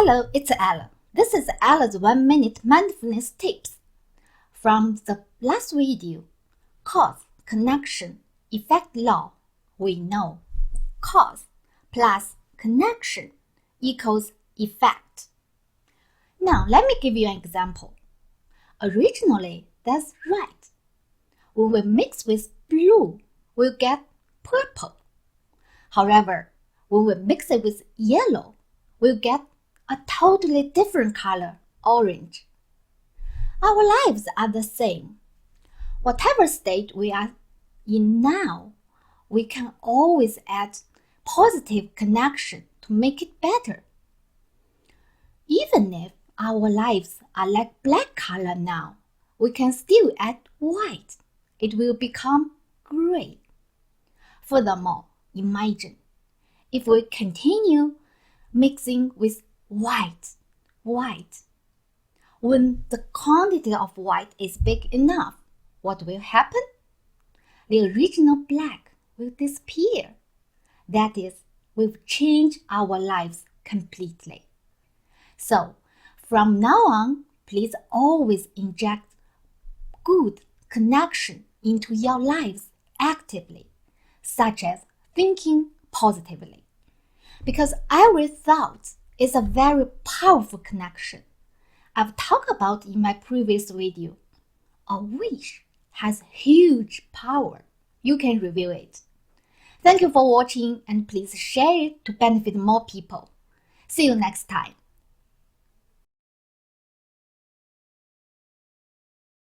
Hello, it's Ella. This is Ella's 1-minute mindfulness tips. From the last video, Cause+Connection Effect law, we know cause plus connection equals effect. Now, let me give you an example. Originally, that's right. When we mix with blue, we'll get purple. However, when we mix it with yellow, we'll get a totally different color, orange. Our lives are the same. Whatever state we are in now, we can always add positive connection to make it better. Even if our lives are like black color now, we can still add white. It will become gray. Furthermore, imagine if we continue mixing with white. When the quantity of white is big enough, what will happen? The original black will disappear. That is, we've changed our lives completely. So, from now on, please always inject good connection into your lives actively, such as thinking positively. Because every thought is a very powerful connection. I've talked about in my previous video. A wish has huge power. You can review it. Thank you for watching and please share it to benefit more people. See you next time.